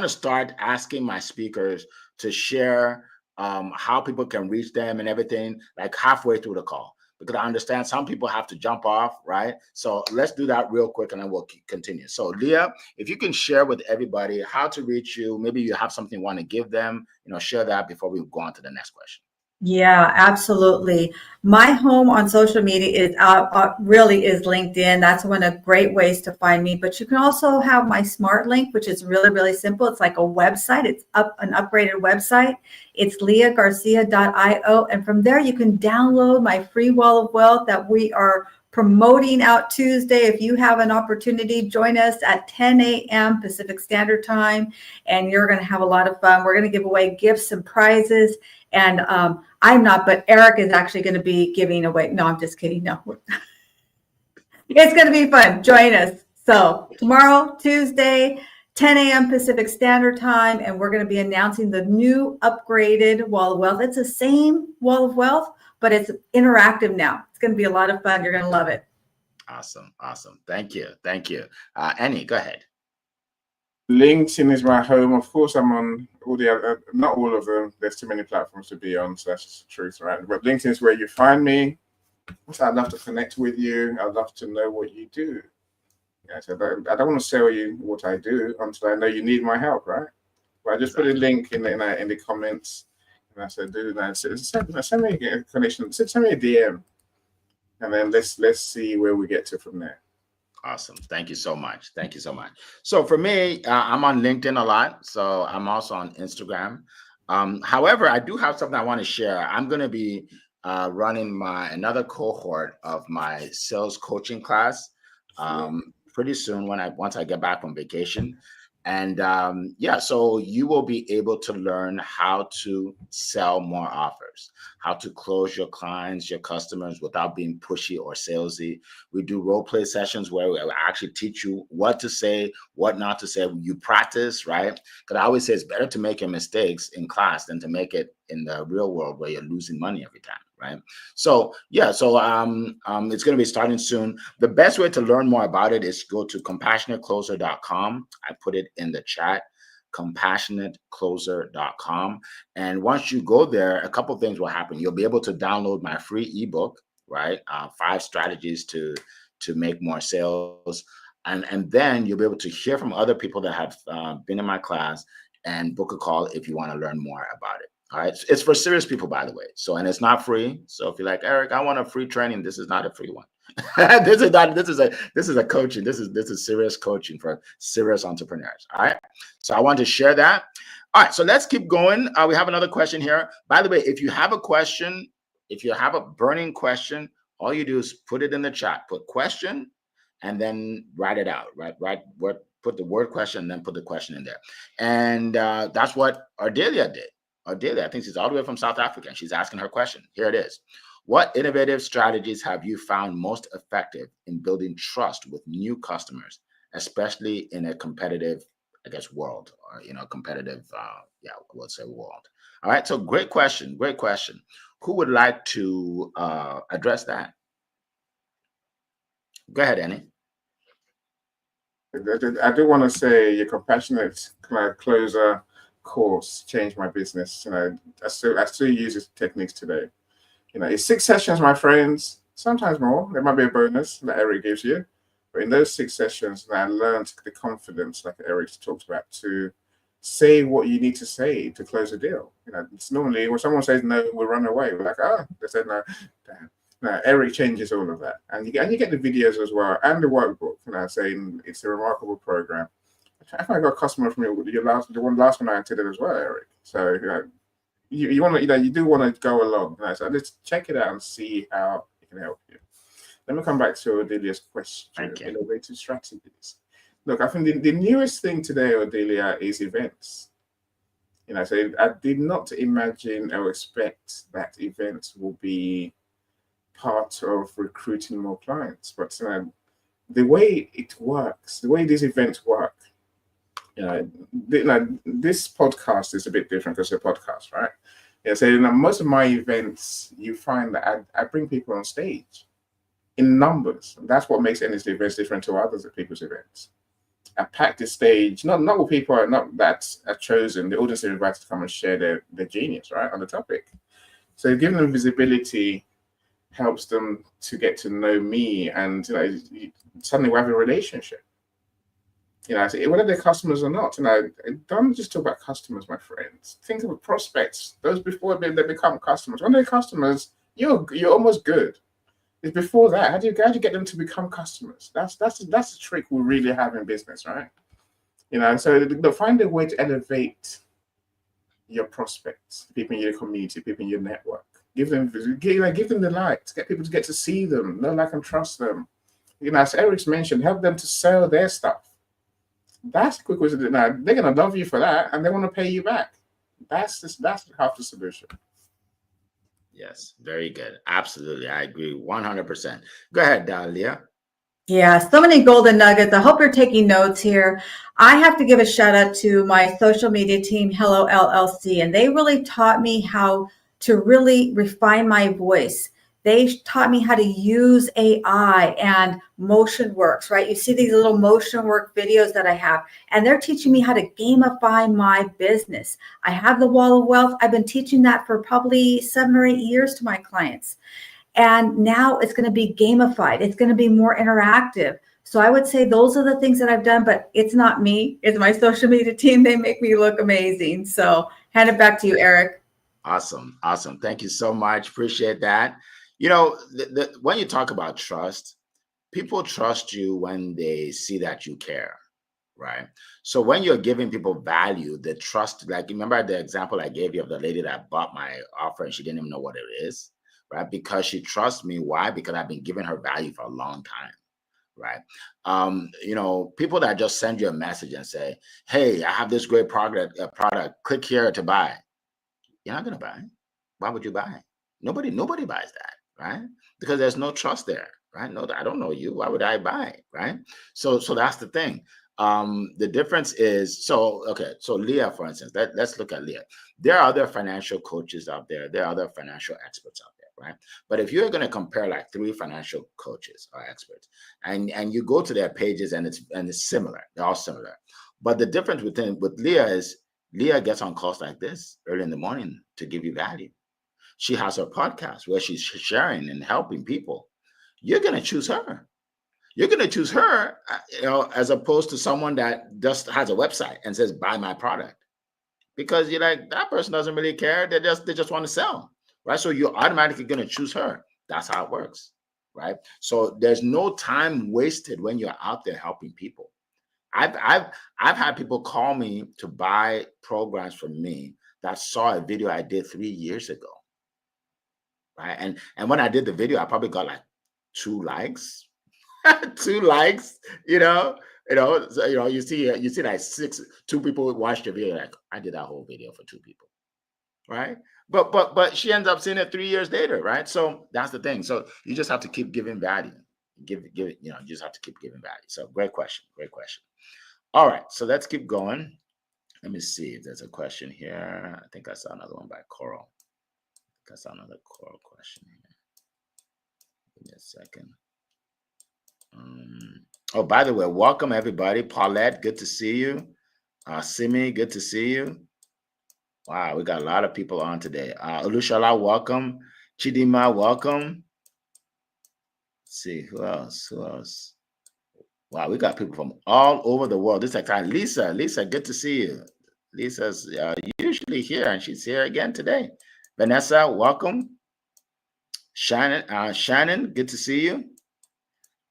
start asking my speakers to share how people can reach them and everything, like halfway through the call, because I understand some people have to jump off, right? So let's do that real quick and then we'll continue. So Leah, if you can share with everybody how to reach you, maybe you have something you want to give them, share that before we go on to the next question. Yeah, absolutely. My home on social media is really is LinkedIn. That's one of great ways to find me. But you can also have my smart link, which is really, really simple. It's like a website. It's an upgraded website. It's leahgarcia.io. And from there, you can download my free wall of wealth that we are promoting out Tuesday. If you have an opportunity, join us at 10 a.m. Pacific Standard Time, and you're going to have a lot of fun. We're going to give away gifts and prizes. And I'm not, but Eric is actually going to be giving away. No, I'm just kidding. No, it's going to be fun. Join us. So tomorrow, Tuesday, 10 a.m. Pacific Standard Time, and we're going to be announcing the new upgraded Wall of Wealth. It's the same Wall of Wealth, but it's interactive now. It's going to be a lot of fun. You're going to love it. Awesome. Thank you. Annie, go ahead. LinkedIn is my home. Of course, I'm on all the other, not all of them. There's too many platforms to be on, so that's just the truth, right? But LinkedIn is where you find me. So I'd love to connect with you. I'd love to know what you do. Yeah, so I don't want to sell you what I do until I know you need my help, right? But I just put a link in the comments, and I said, "Do that. Send me a connection. Send me a DM, and then let's see where we get to from there." Awesome. Thank you so much. So for me, I'm on LinkedIn a lot. So I'm also on Instagram. However, I do have something I want to share. I'm going to be running another cohort of my sales coaching class pretty soon once I get back from vacation. And so you will be able to learn how to sell more offers, how to close your clients, your customers without being pushy or salesy. We do role play sessions where we actually teach you what to say, what not to say. You practice, right? Because I always say it's better to make your mistakes in class than to make it in the real world where you're losing money every time, right? So it's going to be starting soon. The best way to learn more about it is go to compassionatecloser.com. I put it in the chat, compassionatecloser.com. And once you go there, a couple of things will happen. You'll be able to download my free ebook, right? 5 strategies to make more sales. And then you'll be able to hear from other people that have been in my class and book a call if you want to learn more about it. All right. It's for serious people, by the way. And it's not free. So if you're like, Eric, I want a free training, this is not a free one. This is a coaching. This is serious coaching for serious entrepreneurs. All right. So I want to share that. All right. So let's keep going. We have another question here. By the way, if you have a question, if you have a burning question, all you do is put it in the chat, put question, and then write it out, right? Put the word question and then put the question in there. And that's what Ardelia did. Delia, I think she's all the way from South Africa, and she's asking her question. Here it is. What innovative strategies have you found most effective in building trust with new customers, especially in a competitive, I guess, world, or competitive, let's say world. All right. So great question. Great question. Who would like to address that? Go ahead, Annie. I do want to say your compassionate closer course changed my business. I still use these techniques today. It's 6 sessions, my friends, sometimes more. There might be a bonus that Eric gives you. But in those 6 sessions, I learned the confidence, like Eric talked about, to say what you need to say to close a deal. It's normally when someone says no, we run away. We're like, they said no. Damn. No, Eric changes all of that. And you get the videos as well and the workbook, saying it's a remarkable program. I think I got a customer from you, the last one I attended as well, Eric. So, you want to, you do want to go along. So let's check it out and see how it can help you. Let me come back to Odelia's question. Innovative strategies. Look, I think the newest thing today, Odelia, is events. So I did not imagine or expect that events will be part of recruiting more clients, but the way it works, the way these events work, this podcast is a bit different because it's a podcast, right? So most of my events, you find that I bring people on stage in numbers. That's what makes any events different to others at people's events. I pack the stage, not with people that are chosen. The audience are invited to come and share their genius, right, on the topic. So giving them visibility helps them to get to know me, and suddenly we have a relationship. Whether they're customers or not, don't just talk about customers, my friends. Think of prospects. Those before they become customers. When they're customers, you're almost good. It's before that. How do you get them to become customers? That's the trick we really have in business, right? So find a way to elevate your prospects, people in your community, people in your network. Give them the light. Get people to get to see them, know, like, and trust them. As Eric's mentioned, help them to sell their stuff. That's a quick way to do it. Now they're gonna love you for that, and they want to pay you back. That's half the solution. Yes, very good. Absolutely, I agree 100%. Go ahead, Dahlia. Yeah, so many golden nuggets. I hope you're taking notes here. I have to give a shout out to my social media team, Hello LLC, and they really taught me how to really refine my voice. They taught me how to use AI and motion works, right? You see these little motion work videos that I have, and they're teaching me how to gamify my business. I have the Wall of Wealth. I've been teaching that for probably 7 or 8 years to my clients. And now it's going to be gamified. It's going to be more interactive. So I would say those are the things that I've done, but it's not me. It's my social media team. They make me look amazing. So hand it back to you, Eric. Awesome. Thank you so much. Appreciate that. When you talk about trust, people trust you when they see that you care, right? So when you're giving people value, the trust, like, remember the example I gave you of the lady that bought my offer and she didn't even know what it is, right? Because she trusts me. Why? Because I've been giving her value for a long time, right? People that just send you a message and say, hey, I have this great product, click here to buy. You're not going to buy. Why would you buy? Nobody buys that, right? Because there's no trust there, right? No, I don't know you. Why would I buy, right? So that's the thing. The difference is, so Leah, for instance, let's look at Leah. There are other financial coaches out there. There are other financial experts out there, right? But if you're going to compare like 3 financial coaches or experts, and you go to their pages and it's similar, they're all similar. But the difference with Leah is Leah gets on calls like this early in the morning to give you value. She has her podcast where she's sharing and helping people. You're going to choose her. You're going to choose her, as opposed to someone that just has a website and says, buy my product. Because you're like, that person doesn't really care. They just want to sell, right? So you're automatically going to choose her. That's how it works, right? So there's no time wasted when you're out there helping people. I've had people call me to buy programs from me that saw a video I did 3 years ago, right? And when I did the video, I probably got like 2 likes, 2 likes. So, you see like 2 people watched the video. Like, I did that whole video for 2 people. right? But she ends up seeing it 3 years later, right? So that's the thing. So you just have to keep giving value. Give it, you just have to keep giving value. So great question. Great question. All right, so let's keep going. Let me see if there's a question here. I think I saw another one by Coral. I saw another Coral question here. Give me a second. Oh, by the way, welcome everybody. Paulette, good to see you. Simi, good to see you. Wow, we got a lot of people on today. Olushala, welcome. Chidima, welcome. Let's see, who else? Who else? Wow, we got people from all over the world. This is like Lisa, good to see you. Lisa's usually here, and she's here again today. Vanessa, welcome. Shannon, good to see you.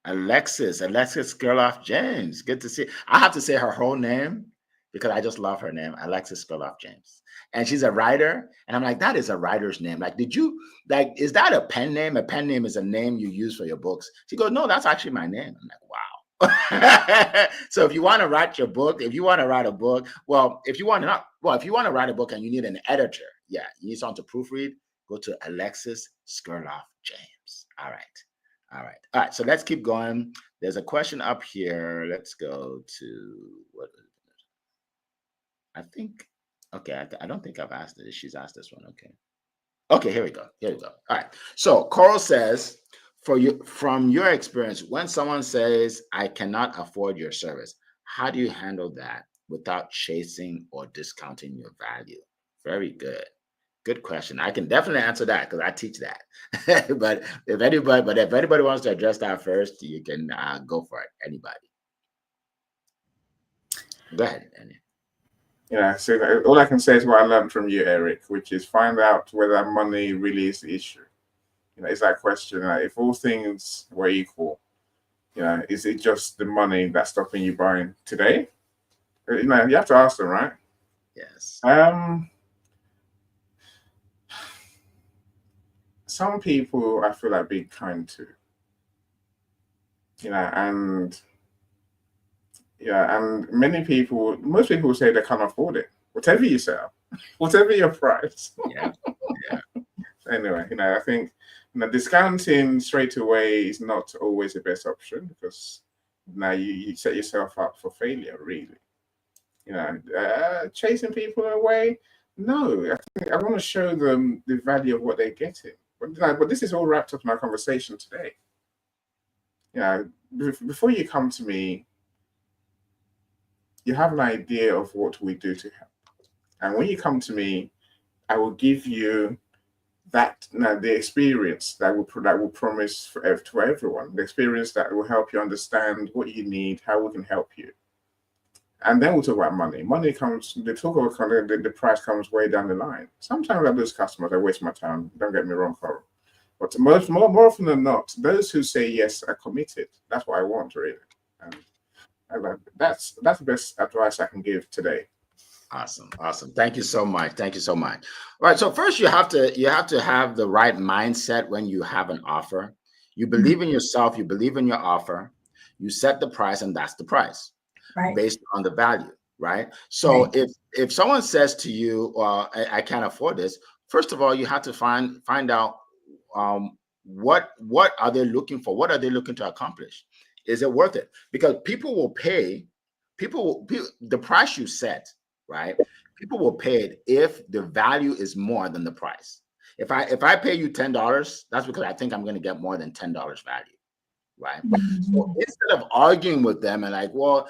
Alexis Gerloff James, good to see. I have to say her whole name because I just love her name, Alexis Gerloff James. And she's a writer, and I'm like, that is a writer's name. Like, is that a pen name? A pen name is a name you use for your books. She goes, no, that's actually my name. I'm like, wow. So if you want to write your book, if you want to write a book, if you want to write a book and you need an editor, you need someone to proofread, go to Alexis Gerloff James. All right. So let's keep going. There's a question up here. Let's go to what? I think. Okay, I don't think I've asked it. She's asked this one. Okay. Here we go. All right. So Coral says, from your experience, when someone says, "I cannot afford your service," how do you handle that without chasing or discounting your value? Very good. Good question. I can definitely answer that because I teach that. but if anybody wants to address that first, you can go for it. Anybody? Go ahead, Annie. So all I can say is what I learned from you, Eric, which is find out whether money really is the issue. It's that question. If all things were equal, is it just the money that's stopping you buying today? You have to ask them, right? Yes. Some people I feel like being kind to, and most people say they can't afford it. Whatever you sell, whatever your price. Yeah. Anyway, I think discounting straight away is not always the best option because now you set yourself up for failure, really. Chasing people away. No, I think I want to show them the value of what they're getting. But this is all wrapped up in our conversation today. Before you come to me, you have an idea of what we do to help. And when you come to me, I will give you that the experience that will promise to everyone, the experience that will help you understand what you need, how we can help you. And then we'll talk about money. Money comes, the price comes way down the line. Sometimes I lose customers, I waste my time. Don't get me wrong, Carl. But more often than not, those who say yes are committed. That's what I want, really. And that's the best advice I can give today. Awesome. Thank you so much. All right. So first, you have to have the right mindset when you have an offer. You believe in yourself. You believe in your offer. You set the price, and that's the price. Right. Based on the value, right? So right. If someone says to you, I can't afford this, first of all, you have to find out what are they looking for? What are they looking to accomplish? Is it worth it? Because people will pay, the price you set, right? People will pay it if the value is more than the price. If I pay you $10, that's because I think I'm going to get more than $10 value. Right. So instead of arguing with them and like, well,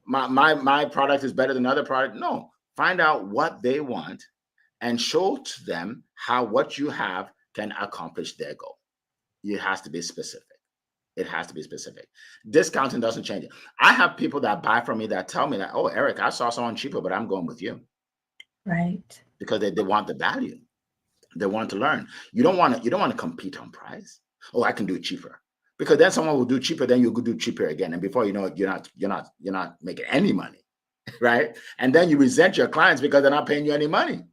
my product is better than other product. No, find out what they want and show to them how what you have can accomplish their goal. It has to be specific. Discounting doesn't change it. I have people that buy from me that tell me that, oh, Eric, I saw someone cheaper, but I'm going with you. Right. Because they want the value. They want to learn. You don't want to compete on price. Oh, I can do it cheaper. Because then someone will do cheaper, then you'll go do cheaper again. And before you know it, you're not making any money, right? And then you resent your clients because they're not paying you any money.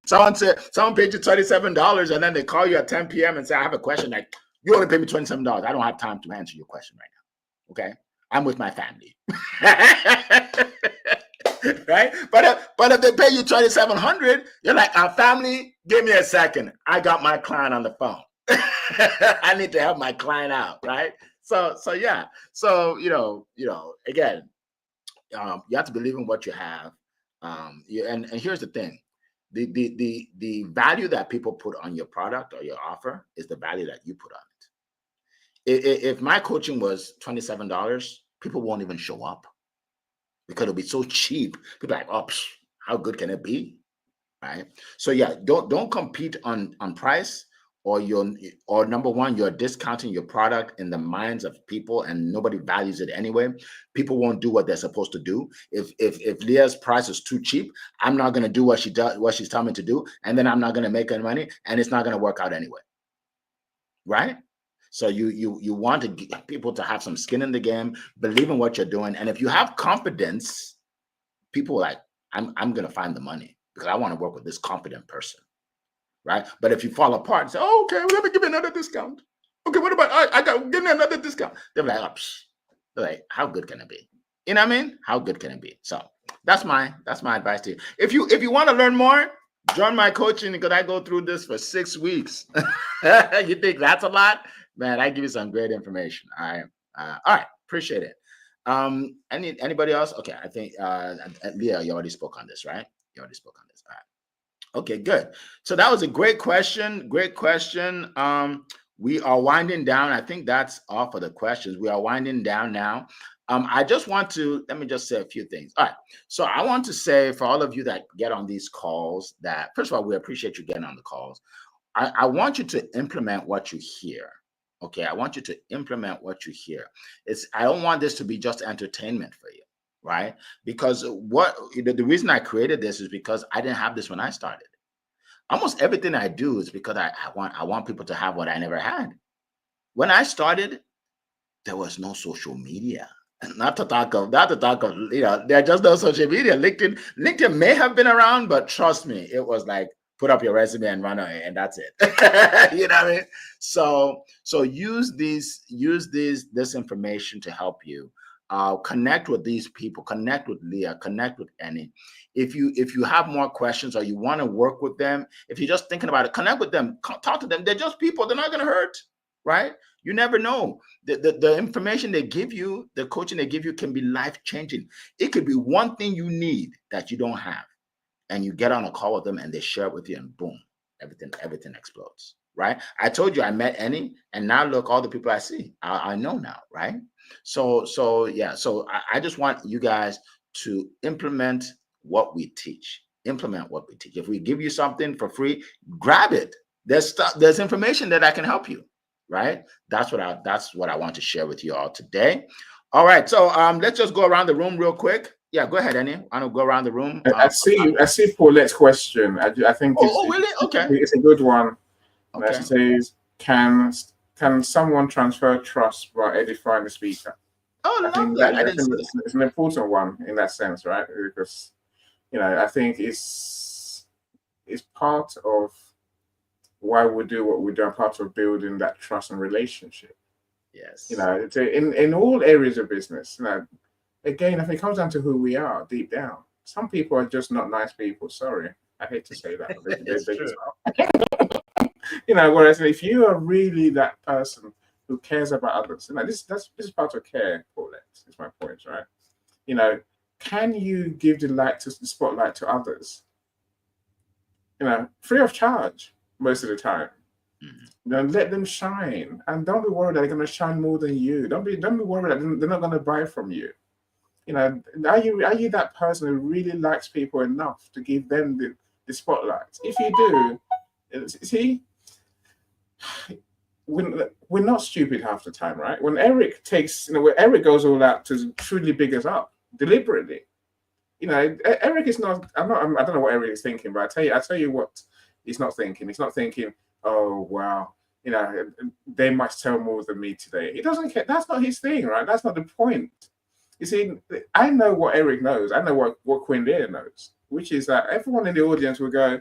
Someone paid you $27 and then they call you at 10 p.m. and say, I have a question. Like, you only pay me $27. I don't have time to answer your question right now. Okay. I'm with my family. Right? But if they pay you 2,700, you're like, our family, give me a second. I got my client on the phone. I need to help my client out, right? So yeah. So again, you have to believe in what you have. And here's the thing: the value that people put on your product or your offer is the value that you put on it. If my coaching was $27, people won't even show up because it'll be so cheap. People are like, oh, how good can it be? Right? So yeah, don't compete on price, or number one, you're discounting your product in the minds of people and nobody values it anyway. People won't do what they're supposed to do. If Leah's price is too cheap, I'm not going to do what she's telling me to do, and then I'm not going to make any money, and it's not going to work out anyway. Right? So you want to get people to have some skin in the game, believe in what you're doing, and if you have confidence, people are like, I'm going to find the money because I want to work with this confident person, right? But if you fall apart and say, oh, okay, well, let me give you another discount. Okay, what about give me another discount? They're like, oh, they're like, how good can it be? You know what I mean? How good can it be? So that's my advice to you. If you want to learn more, join my coaching because I go through this for 6 weeks. You think that's a lot? Man, I give you some great information. All right, appreciate it. Anybody else? Okay, I think Leah, you already spoke on this, right? You already spoke on this. All right. Okay, good. So that was a great question. Great question. We are winding down. I think that's all for the questions. We are winding down now. I just want to let me just say a few things. All right. So I want to say for all of you that get on these calls that, first of all, we appreciate you getting on the calls. I want you to implement what you hear. Okay, I want you to implement what you hear. I don't want this to be just entertainment for you, right? Because the reason I created this is because I didn't have this when I started. Almost everything I do is because I want people to have what I never had. When I started, there was no social media. Not to talk of, there are just no social media. LinkedIn may have been around, but trust me, it was like put up your resume and run away, and that's it. You know what I mean? So use this information to help you. Connect with these people, connect with Leah, connect with Annie. If you have more questions or you want to work with them, if you're just thinking about it, connect with them, talk to them. They're just people. They're not going to hurt, right? You never know. The information they give you, the coaching they give you can be life-changing. It could be one thing you need that you don't have. And you get on a call with them and they share it with you and boom, everything explodes, right? I told you I met Annie and now look, all the people I see, I know now, right? So yeah, so I just want you guys to implement what we teach. Implement what we teach. If we give you something for free, grab it. There's information that I can help you, right? That's what I want to share with you all today. All right, so let's just go around the room real quick. Yeah, go ahead, Annie. I want to go around the room. I see Paulette's question. I think really? Okay. It's a good one. Okay. She says, can someone transfer trust by edifying the speaker? Oh, I love that. I didn't see that. It's an important one in that sense, right? Because I think it's part of why we do what we do, and part of building that trust and relationship. Yes. It's in all areas of business. Again, I think it comes down to who we are deep down. Some people are just not nice people. Sorry, I hate to say that. They just are. Whereas if you are really that person who cares about others, this is part of care, Paulette. Is my point, right? Can you give the spotlight to others? Free of charge most of the time. Mm-hmm. Let them shine, and don't be worried that they're going to shine more than you. Don't be worried that they're not going to buy from you. Are you that person who really likes people enough to give them the spotlight? If you do, see, we're not stupid half the time, right? When Eric when Eric goes all out to truly big us up deliberately, Eric is not. I don't know what Eric is thinking, but I tell you what, he's not thinking. He's not thinking, oh wow, they must tell more than me today. He doesn't care. That's not his thing, right? That's not the point. You see, I know what Eric knows. I know what Quinn Leah knows, which is that everyone in the audience will go,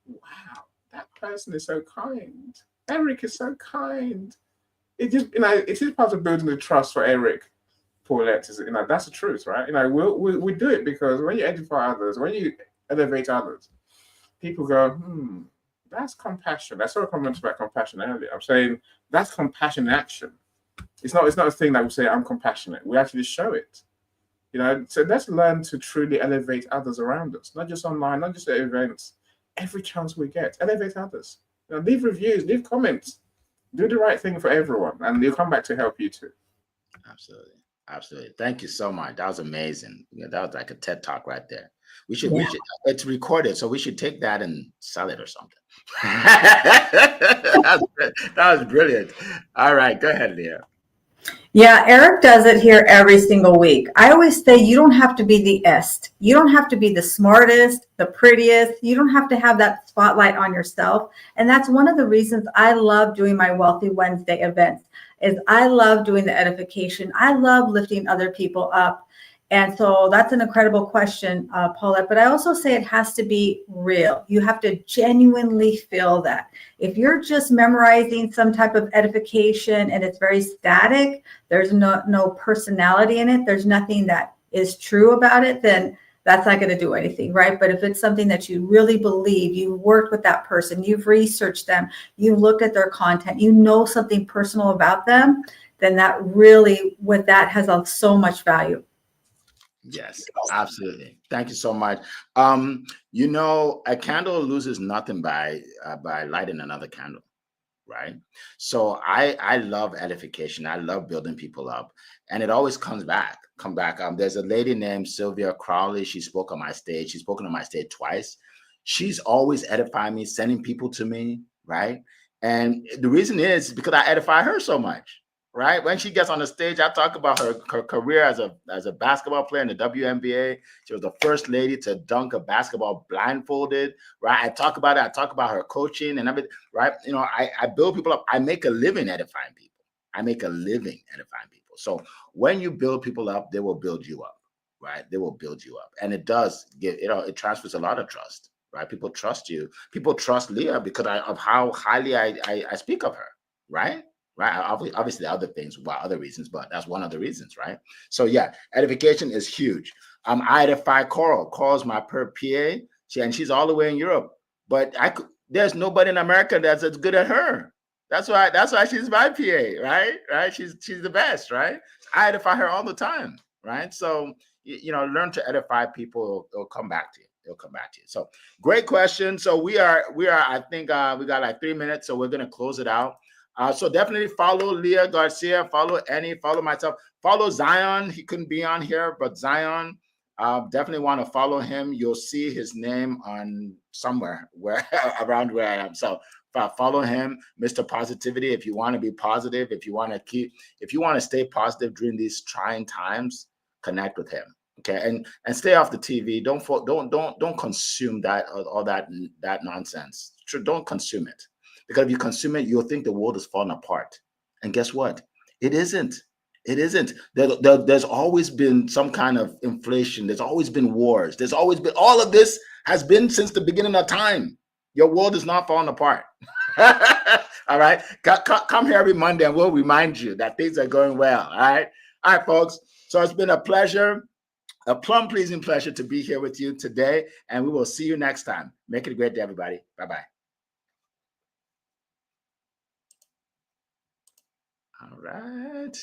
wow, that person is so kind. Eric is so kind. It just, it is part of building the trust for Eric Paulette, is, that's the truth, right? We do it because when you edify others, when you elevate others, people go, that's compassion. I saw a comment about compassion earlier. I'm saying that's compassion in action. It's not a thing that we say, I'm compassionate. We actually show it. So let's learn to truly elevate others around us, not just online, not just at events. Every chance we get, elevate others. Leave reviews, leave comments, do the right thing for everyone, and they'll come back to help you too. Absolutely. Thank you so much. That was amazing. That was like a TED Talk right there. We should, it's recorded, so we should take that and sell it or something. That was brilliant. All right, go ahead, Leah. Yeah, Eric does it here every single week. I always say you don't have to be the est. You don't have to be the smartest, the prettiest. You don't have to have that spotlight on yourself. And that's one of the reasons I love doing my Wealthy Wednesday events, is I love doing the edification. I love lifting other people up. And so that's an incredible question, Paulette. But I also say it has to be real. You have to genuinely feel that. If you're just memorizing some type of edification and it's very static, there's no personality in it, there's nothing that is true about it, then that's not going to do anything, right? But if it's something that you really believe, you worked with that person, you've researched them, you looked at their content, you know something personal about them, then that really, with that, has so much value. Yes, absolutely. Thank you so much. A candle loses nothing by lighting another candle, right? So I love edification. I love building people up, and it always comes back. There's a lady named Sylvia Crowley. She spoke on my stage. She's spoken on my stage twice. She's always edifying me, sending people to me, right? And the reason is because I edify her so much. Right, when she gets on the stage, I talk about her career as a basketball player in the WNBA. She was the first lady to dunk a basketball blindfolded. Right, I talk about it. I talk about her coaching and everything. Right, I build people up. I make a living edifying people. So when you build people up, they will build you up. Right, they will build you up, and it does it transfers a lot of trust. Right, people trust you. People trust Leah because of how highly I speak of her. Right. Right. Obviously, other things, other reasons, but that's one of the reasons, right? So yeah, edification is huge. I edify Coral. Coral's my PA, and she's all the way in Europe. But there's nobody in America that's as good as her. That's why she's my PA, right? Right? She's the best, right? I edify her all the time, right? So learn to edify people. It'll come back to you. So great question. So we are. I think we got like 3 minutes, so we're gonna close it out. So definitely follow Leah Garcia, follow Annie, follow myself, follow Zion. He couldn't be on here, but Zion, definitely want to follow him. You'll see his name on somewhere around where I am. So follow him, Mr. Positivity. If you want to be positive, if you want to stay positive during these trying times, connect with him. Okay, and stay off the TV. Don't consume that all that nonsense. Don't consume it. Because if you consume it, you'll think the world is falling apart. And guess what? It isn't. There's always been some kind of inflation. There's always been wars. There's always been, all of this has been since the beginning of time. Your world is not falling apart. All right. Come here every Monday and we'll remind you that things are going well. All right. All right, folks. So it's been a pleasure. A plum-pleasing pleasure to be here with you today. And we will see you next time. Make it a great day, everybody. Bye-bye. All right.